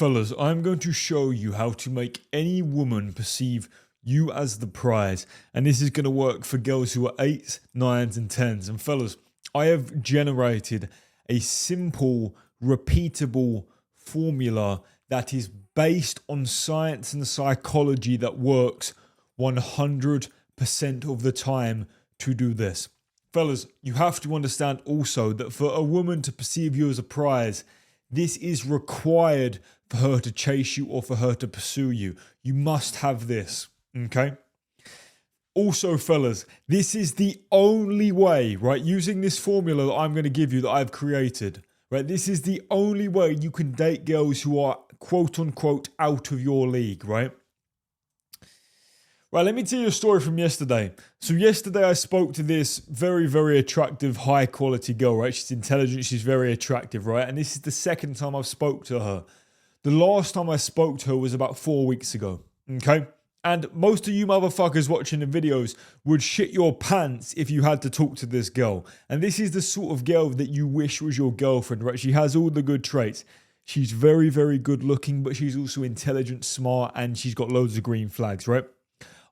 Fellas, I'm going to show you how to make any woman perceive you as the prize. And this is going to work for girls who are 8s, 9s, and 10s. And fellas, I have generated a simple, repeatable formula that is based on science and psychology that works 100% of the time to do this. Fellas, you have to understand also that for a woman to perceive you as a prize, this is required for her to chase you or for her to pursue you. You must have this, okay? Also, fellas, this is the only way, right? Using this formula that I'm going to give you that I've created, right? This is the only way you can date girls who are quote unquote out of your league, right? Right, let me tell you a story from yesterday. So yesterday I spoke to this very, very attractive, high quality girl, right? She's intelligent, she's very attractive, right? And this is the second time I've spoke to her. The last time I spoke to her was about 4 weeks ago, okay? And most of you motherfuckers watching the videos would shit your pants if you had to talk to this girl. And this is the sort of girl that you wish was your girlfriend, right? She has all the good traits. She's very, very good looking, but she's also intelligent, smart, and she's got loads of green flags, right?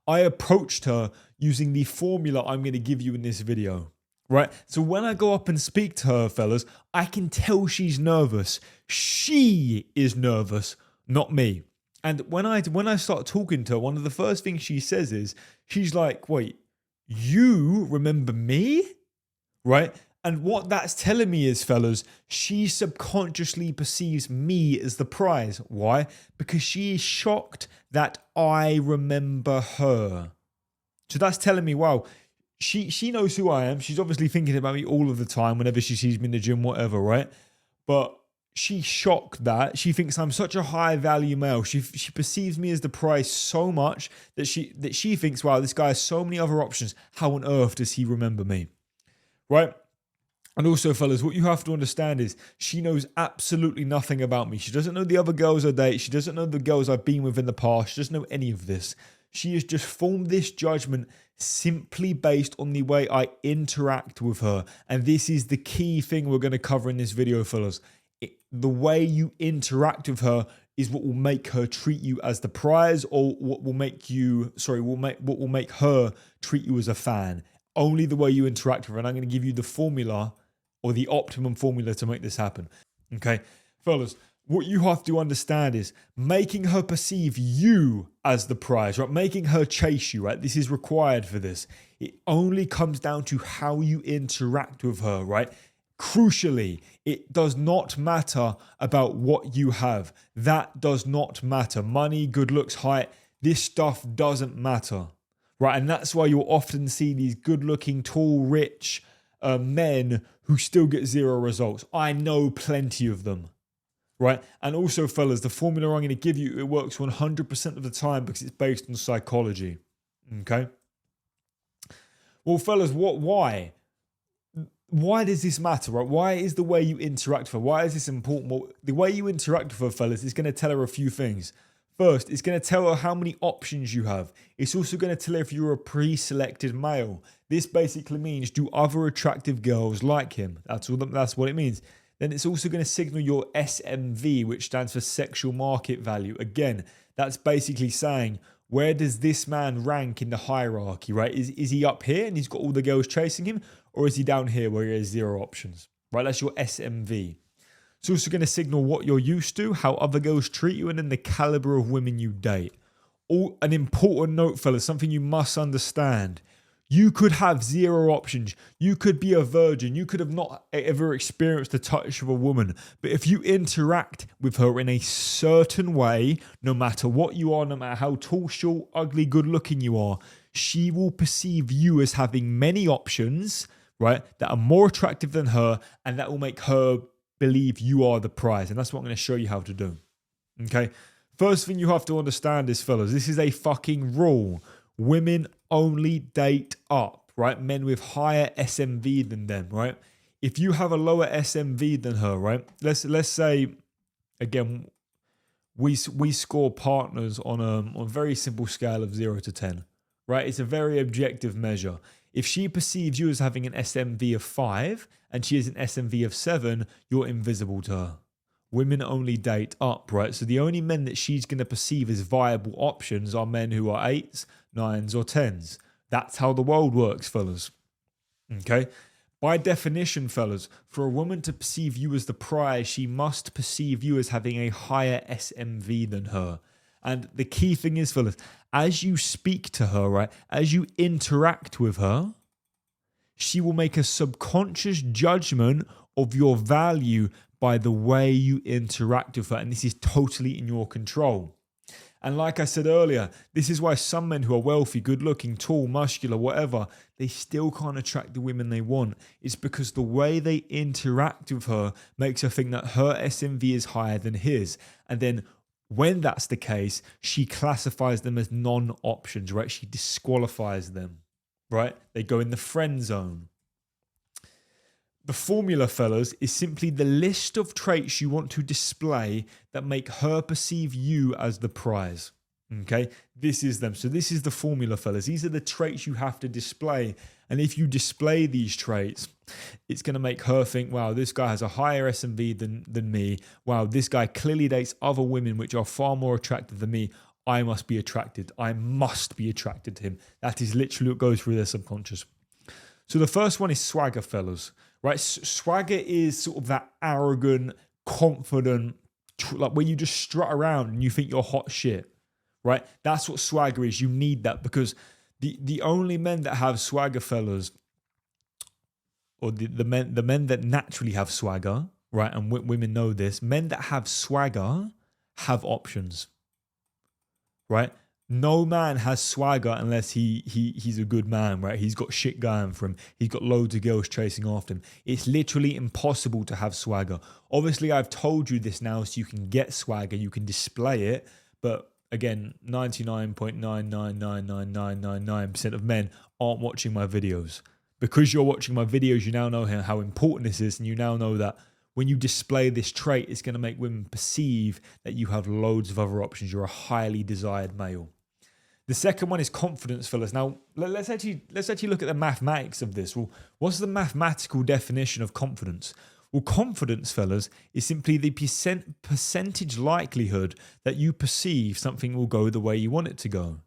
I approached her using the formula I'm going to give you in this video, right? So when I go up and speak to her, fellas, I can tell she's nervous. She is nervous, not me. And when I start talking to her, one of the first things she says is, she's like, wait, you remember me? Right? And what that's telling me is, fellas, she subconsciously perceives me as the prize. Why? Because she is shocked that I remember her. So that's telling me, wow, she knows who I am. She's obviously thinking about me all of the time whenever she sees me in the gym, whatever, right? But she's shocked that she thinks I'm such a high value male. She perceives me as the prize so much that she thinks, wow, this guy has so many other options. How on earth does he remember me? Right? And also, fellas, what you have to understand is she knows absolutely nothing about me. She doesn't know the other girls I date. She doesn't know the girls I've been with in the past. She doesn't know any of this. She has just formed this judgment simply based on the way I interact with her. And this is the key thing we're going to cover in this video, fellas. The way you interact with her is what will make her treat you as the prize, or what will make her treat you as a fan. Only the way you interact with her. And I'm going to give you the formula, or the optimum formula, to make this happen. Okay, fellas, what you have to understand is making her perceive you as the prize, right? Making her chase you, right? This is required for this. It only comes down to how you interact with her, right? Crucially, it does not matter about what you have. That does not matter. Money, good looks, height, this stuff doesn't matter, right? And that's why you'll often see these good-looking, tall, rich men who still get zero results. I know plenty of them, right? And also, fellas, the formula I'm going to give you, it works 100% of the time because it's based on psychology, okay? Well, fellas, why? Why does this matter, right? Why is the way you interact with her? Why is this important? Well, the way you interact with her, fellas, is going to tell her a few things. First, it's going to tell her how many options you have. It's also going to tell her if you're a pre-selected male. This basically means, do other attractive girls like him? That's what it means. Then it's also going to signal your SMV, which stands for sexual market value. Again, that's basically saying, where does this man rank in the hierarchy, right? Is he up here and he's got all the girls chasing him? Or is he down here where he has zero options, right? That's your SMV. It's also going to signal what you're used to, how other girls treat you, and then the caliber of women you date. An important note, fellas, something you must understand. You could have zero options. You could be a virgin. You could have not ever experienced the touch of a woman. But if you interact with her in a certain way, no matter what you are, no matter how tall, short, ugly, good looking you are, she will perceive you as having many options, right, that are more attractive than her, and that will make her believe you are the prize. And that's what I'm going to show you how to do. Okay? First thing you have to understand is, fellas, this is a fucking rule. Women only date up, right? Men with higher SMV than them, right? If you have a lower SMV than her, right? Let's say, again, we score partners on a very simple scale of 0 to 10, right? It's a very objective measure. If she perceives you as having an SMV of 5 and she has an SMV of 7, you're invisible to her. women only date up, right? So the only men that she's going to perceive as viable options are men who are 8s, 9s, or 10s. That's how the world works, fellas. Okay? By definition, fellas, for a woman to perceive you as the prize, she must perceive you as having a higher SMV than her. And the key thing is, fellas, as you speak to her, right, as you interact with her, she will make a subconscious judgment of your value by the way you interact with her. And this is totally in your control. And like I said earlier, this is why some men who are wealthy, good looking, tall, muscular, whatever, they still can't attract the women they want. It's because the way they interact with her makes her think that her SMV is higher than his. And then when that's the case, she classifies them as non-options, right? She disqualifies them, right? They go in the friend zone. The formula, fellas, is simply the list of traits you want to display that make her perceive you as the prize. Okay, this is them. So this is the formula, fellas. These are the traits you have to display. And if you display these traits, it's going to make her think, wow, this guy has a higher SMV than me. Wow, this guy clearly dates other women which are far more attractive than me. I must be attracted. I must be attracted to him. That is literally what goes through their subconscious. So the first one is swagger, fellas. Right, swagger is sort of that arrogant, confident, like where you just strut around and you think you're hot shit, right? That's what swagger is. You need that because the only men that have swagger, fellas, or the men that naturally have swagger, right? And women know this. Men that have swagger have options, right? No man has swagger unless he's a good man, right? He's got shit going for him. He's got loads of girls chasing after him. It's literally impossible to have swagger. Obviously, I've told you this now so you can get swagger, you can display it. But again, 99.9999999% of men aren't watching my videos. Because you're watching my videos, you now know how important this is, and you now know that when you display this trait, it's going to make women perceive that you have loads of other options. You're a highly desired male. The second one is confidence, fellas. Now, let's actually look at the mathematics of this. Well, what's the mathematical definition of confidence? Well, confidence, fellas, is simply the percentage likelihood that you perceive something will go the way you want it to go.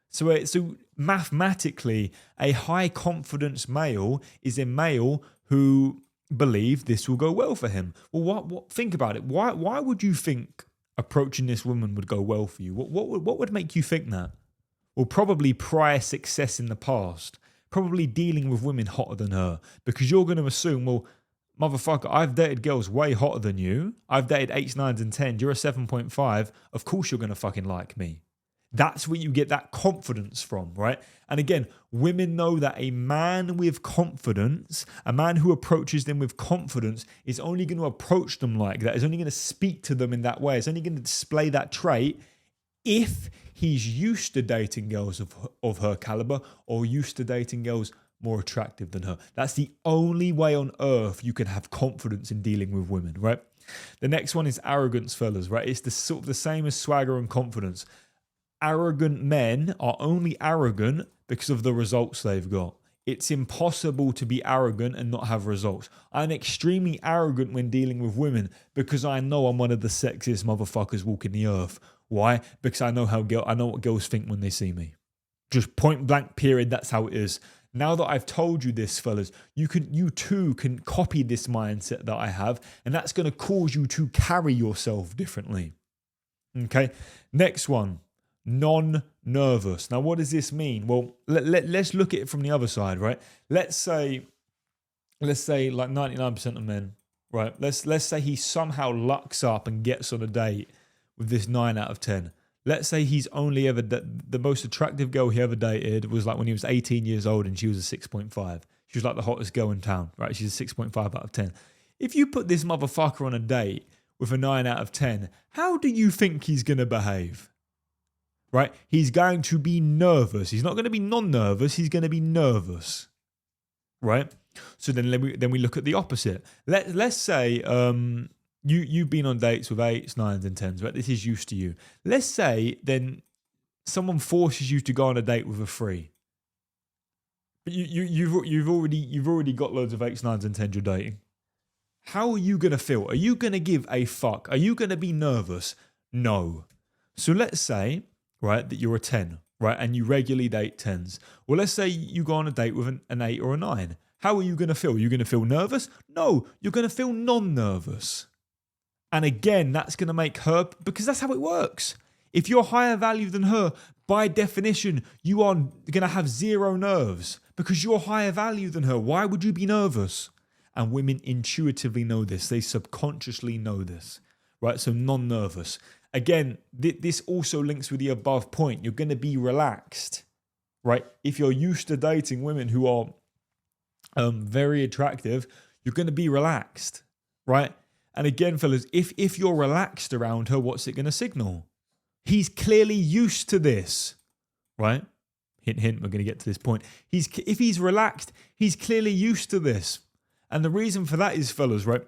So mathematically, a high confidence male is a male who believe this will go well for him. Well, what? Think about it. Why would you think approaching this woman would go well for you? What would make you think that? Well, probably prior success in the past, probably dealing with women hotter than her, because you're going to assume, well, motherfucker, I've dated girls way hotter than you. I've dated 8s, 9s, and 10s. You're a 7.5. Of course you're going to fucking like me. That's where you get that confidence from, right? And again, women know that a man with confidence, a man who approaches them with confidence is only going to approach them like that, is only going to speak to them in that way, is only going to display that trait if he's used to dating girls of her caliber or used to dating girls more attractive than her. That's the only way on earth you can have confidence in dealing with women, right? The next one is arrogance, fellas, right? It's the sort of the same as swagger and confidence. Arrogant men are only arrogant because of the results they've got. It's impossible to be arrogant and not have results. I'm extremely arrogant when dealing with women because I know I'm one of the sexiest motherfuckers walking the earth. Why? Because I know what girls think when they see me. Just point blank period, that's how it is. Now that I've told you this, fellas, you too can copy this mindset that I have, and that's going to cause you to carry yourself differently. Okay? Next one. Non-nervous. Now, what does this mean? Well, let's look at it from the other side, right? Let's say like 99% of men, right? Let's say he somehow lucks up and gets on a date with this 9 out of 10. Let's say he's only ever the most attractive girl he ever dated was like when he was 18 years old and she was a 6.5. She was like the hottest girl in town, right? She's a 6.5 out of 10. If you put this motherfucker on a date with a 9 out of 10, how do you think he's going to behave? Right? He's going to be nervous. He's not going to be non-nervous. He's going to be nervous. Right? So then we look at the opposite. Let's say you've been on dates with 8s, 9s, and 10s, right? This is used to you. Let's say then someone forces you to go on a date with a 3. But you've already got loads of 8s, 9s, and 10s you're dating. how are you going to feel? Are you going to give a fuck? Are you going to be nervous? No. So let's say, right, that you're a 10, right, and you regularly date 10s. Well, let's say you go on a date with an 8 or a 9. How are you going to feel? Are you going to feel nervous? No, you're going to feel non-nervous. And again, that's going to make her, because that's how it works. If you're higher value than her, by definition, you are going to have zero nerves because you're higher value than her. Why would you be nervous? And women intuitively know this. They subconsciously know this, right? So non-nervous. Again, this also links with the above point. You're going to be relaxed, right? If you're used to dating women who are very attractive, you're going to be relaxed, right? And again, fellas, if you're relaxed around her, what's it going to signal? He's clearly used to this, right? Hint, hint, we're going to get to this point. If he's relaxed, he's clearly used to this. And the reason for that is, fellas, right?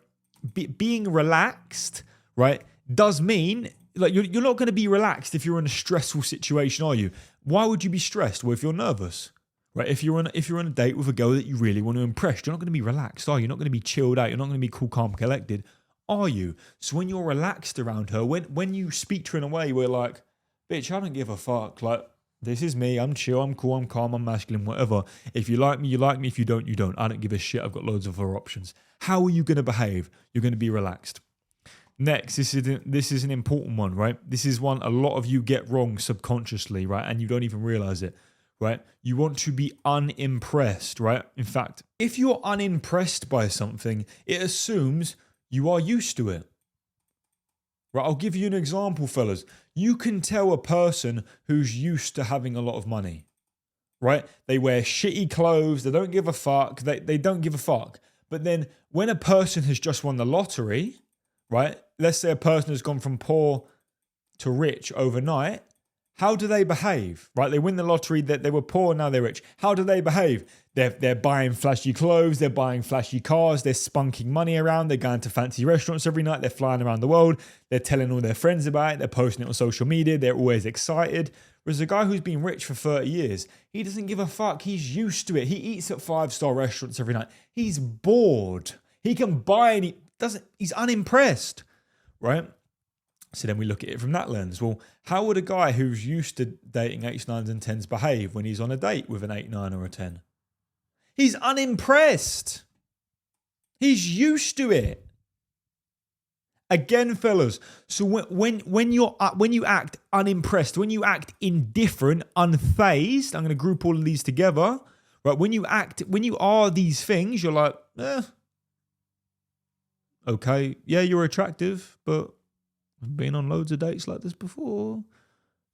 Being relaxed, right, does mean, like, you're not going to be relaxed if you're in a stressful situation, are you? Why would you be stressed? Well, if you're nervous, right? If you're on a date with a girl that you really want to impress, you're not going to be relaxed, are you? You're not going to be chilled out. You're not going to be cool, calm, collected, are you? So when you're relaxed around her, when you speak to her in a way where, like, bitch, I don't give a fuck. Like, this is me. I'm chill. I'm cool. I'm calm. I'm masculine. Whatever. If you like me, you like me. If you don't, you don't. I don't give a shit. I've got loads of other options. How are you going to behave? You're going to be relaxed. Next, this is an important one, right? This is one a lot of you get wrong subconsciously, right? And you don't even realize it, right? You want to be unimpressed, right? In fact, if you're unimpressed by something, it assumes you are used to it. Right, I'll give you an example, fellas. You can tell a person who's used to having a lot of money, right? They wear shitty clothes. They don't give a fuck. They don't give a fuck. But then when a person has just won the lottery, right? Let's say a person has gone from poor to rich overnight. How do they behave, right? They win the lottery, they were poor, now they're rich. How do they behave? They're buying flashy clothes, they're buying flashy cars, they're spunking money around, they're going to fancy restaurants every night, they're flying around the world, they're telling all their friends about it, they're posting it on social media, they're always excited. Whereas a guy who's been rich for 30 years, he doesn't give a fuck, he's used to it. He eats at 5-star restaurants every night. He's bored. He can buy and he's unimpressed, right? So then we look at it from that lens. Well, how would a guy who's used to dating 8s, 9s and 10s behave when he's on a date with an 8, 9 or a 10? He's unimpressed. He's used to it. Again, fellas, so when you act unimpressed, when you act indifferent, unfazed, I'm going to group all of these together, right? When you are these things, you're like, okay, yeah, you're attractive, but I've been on loads of dates like this before.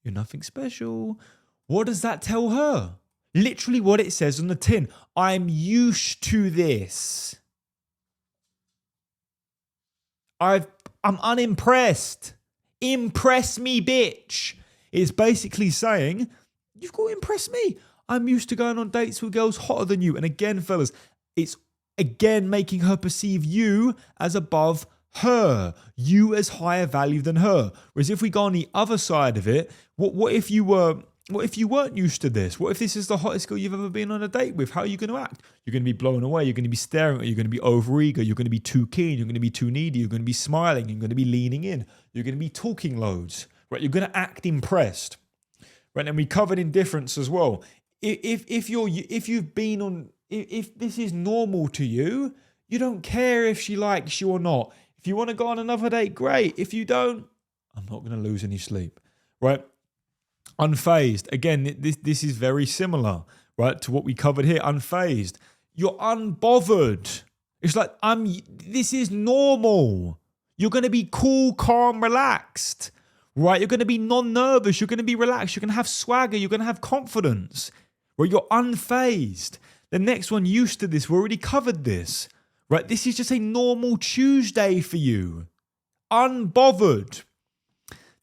You're nothing special. What does that tell her? Literally what it says on the tin. I'm used to this. I'm unimpressed. Impress me, bitch. It's basically saying, you've got to impress me. I'm used to going on dates with girls hotter than you. And again, fellas, it's again making her perceive you as above her, you as higher value than her. Whereas if we go on the other side of it, what if you weren't used to this? What if this is the hottest girl you've ever been on a date with? How are you going to act? You're going to be blown away. You're going to be staring at her. You're going to be overeager. You're going to be too keen. You're going to be too needy. You're going to be smiling. You're going to be leaning in. You're going to be talking loads, right? You're going to act impressed, right? And we covered indifference as well. If this is normal to you, you don't care if she likes you or not. If you want to go on another date, great. If you don't, I'm not going to lose any sleep, right? Unfazed. Again, this is very similar, right, to what we covered here. Unfazed. You're unbothered. It's like, this is normal. You're going to be cool, calm, relaxed, right? You're going to be non-nervous. You're going to be relaxed. You're going to have swagger. You're going to have confidence, right? You're unfazed. The next one, used to this. We already covered this. Right, this is just a normal Tuesday for you. Unbothered.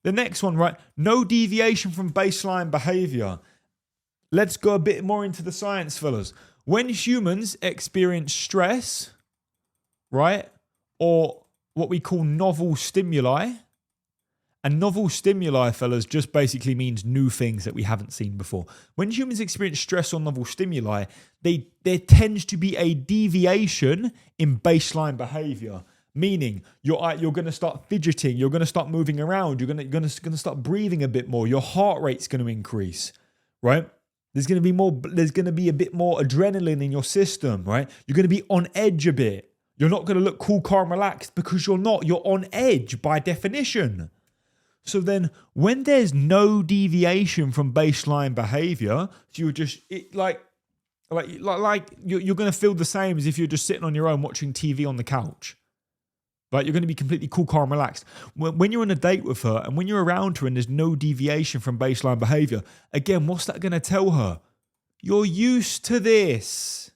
The next one, right, no deviation from baseline behavior. Let's go a bit more into the science, fellas. When humans experience stress, right, or what we call novel stimuli, And novel stimuli, fellas, just basically means new things that we haven't seen before. When humans experience stress or novel stimuli, there tends to be a deviation in baseline behavior. Meaning, you're going to start fidgeting, you're going to start moving around, you're going to start breathing a bit more, your heart rate's going to increase, right? There's going to be a bit more adrenaline in your system, right? You're going to be on edge a bit. You're not going to look cool, calm, relaxed because you're not. You're on edge by definition. So then when there's no deviation from baseline behavior, so you're just you're going to feel the same as if you're just sitting on your own watching TV on the couch. Right? You're going to be completely cool, calm, relaxed. When you're on a date with her and when you're around her and there's no deviation from baseline behavior, again, what's that going to tell her? You're used to this.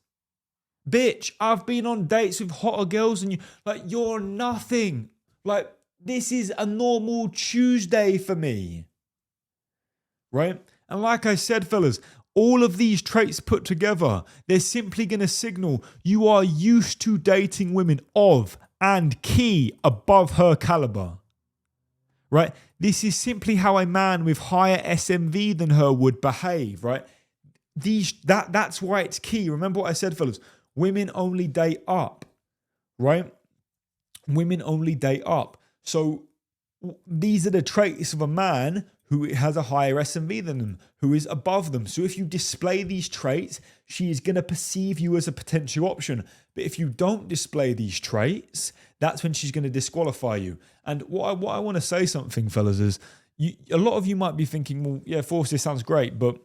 Bitch, I've been on dates with hotter girls and you're nothing. This is a normal Tuesday for me. Right? And like I said, fellas, all of these traits put together, they're simply going to signal you are used to dating women of and key above her caliber, right? This is simply how a man with higher SMV than her would behave, right? That's why it's key. Remember what I said, fellas. Women only date up, right? Women only date up. So these are the traits of a man who has a higher SMV than them, who is above them. So if you display these traits, she is going to perceive you as a potential option. But if you don't display these traits, that's when she's going to disqualify you. And what I want to say something, fellas, is a lot of you might be thinking, well, yeah, Force, this sounds great, but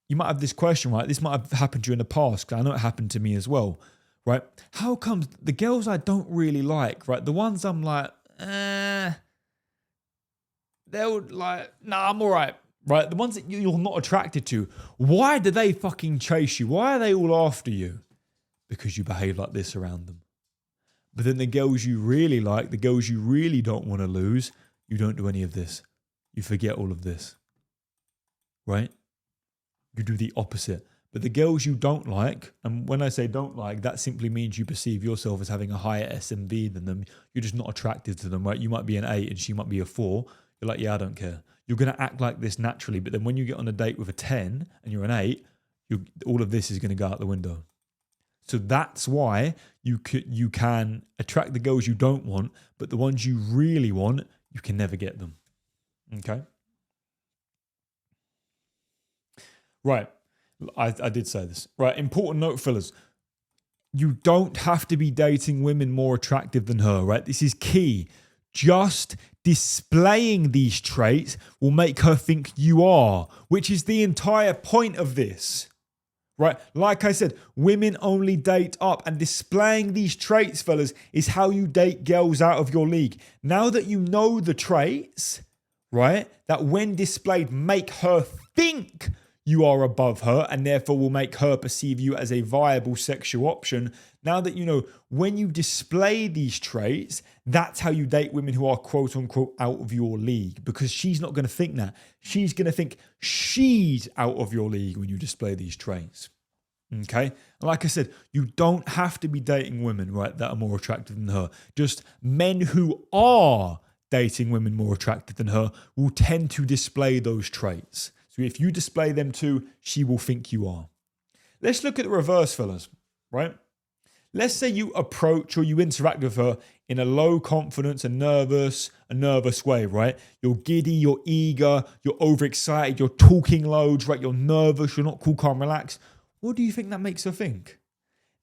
you might have this question, right? This might have happened to you in the past, because I know it happened to me as well, right? How comes the girls I don't really like, right? The ones I'm like, they're like, nah, I'm all right, right? The ones that you're not attracted to, why do they fucking chase you? Why are they all after you? Because you behave like this around them. But then the girls you really like, the girls you really don't want to lose, you don't do any of this. You forget all of this, right? You do the opposite. But the girls you don't like, and when I say don't like, that simply means you perceive yourself as having a higher SMV than them. You're just not attracted to them, right? You might be an 8 and she might be a 4. You're like, yeah, I don't care. You're going to act like this naturally. But then when you get on a date with a 10 and you're an 8, all of this is going to go out the window. So that's why you can attract the girls you don't want, but the ones you really want, you can never get them. Okay? Right. I did say this. Right. Important note, fellas. You don't have to be dating women more attractive than her, right? This is key. Just displaying these traits will make her think you are, which is the entire point of this, right? Like I said, women only date up, and displaying these traits, fellas, is how you date girls out of your league. Now that you know the traits, right, that when displayed make her think you are above her and therefore will make her perceive you as a viable sexual option. Now that you know when you display these traits, that's how you date women who are quote unquote out of your league, because she's not going to think that. She's going to think she's out of your league when you display these traits. Okay? And like I said, you don't have to be dating women, right, that are more attractive than her. Just men who are dating women more attractive than her will tend to display those traits. So if you display them too, she will think you are. Let's look at the reverse, fellas, right? Let's say you approach or you interact with her in a low confidence, a nervous way, right? You're giddy, you're eager, you're overexcited, you're talking loads, right? You're nervous, you're not cool, calm, relaxed. What do you think that makes her think?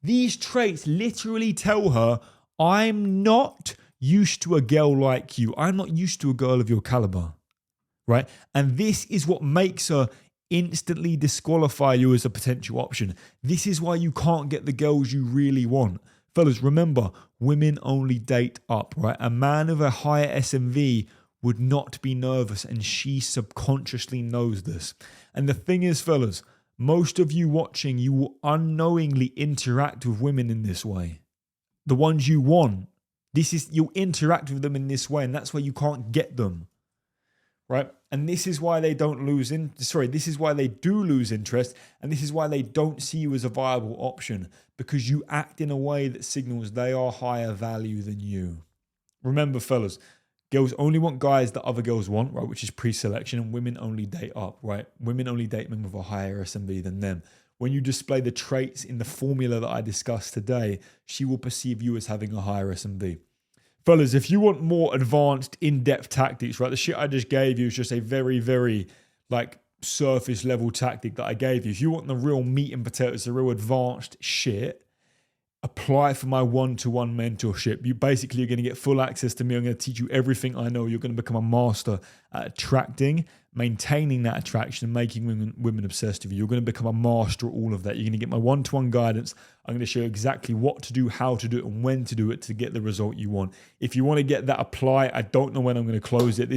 These traits literally tell her, I'm not used to a girl like you. I'm not used to a girl of your caliber. Right? And this is what makes her instantly disqualify you as a potential option. This is why you can't get the girls you really want. Fellas, remember, women only date up, right? A man of a higher SMV would not be nervous, and she subconsciously knows this. And the thing is, fellas, most of you watching, you will unknowingly interact with women in this way. The ones you want. You'll interact with them in this way, and that's why you can't get them. Right? And this is why they this is why they do lose interest, and this is why they don't see you as a viable option, because you act in a way that signals they are higher value than you. Remember, fellas, Girls only want guys that other girls want, right? Which is pre-selection, and women only date up, right? Women only date men with a higher SMV than them. When you display the traits in the formula that I discussed today, she will perceive you as having a higher SMV. Fellas, if you want more advanced, in-depth tactics, right? The shit I just gave you is just a very, very like surface level tactic that I gave you. If you want the real meat and potatoes, the real advanced shit, apply for my one-to-one mentorship. You basically are going to get full access to me. I'm going to teach you everything I know. You're going to become a master at attracting, maintaining that attraction, and making women obsessed with you. You're going to become a master at all of that. You're going to get my one-to-one guidance. I'm going to show you exactly what to do, how to do it, and when to do it to get the result you want. If you want to get that, apply. I don't know when I'm going to close it.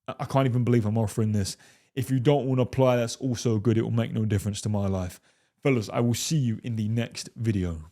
I can't even believe I'm offering this. If you don't want to apply, that's also good. It will make no difference to my life. Fellas, I will see you in the next video.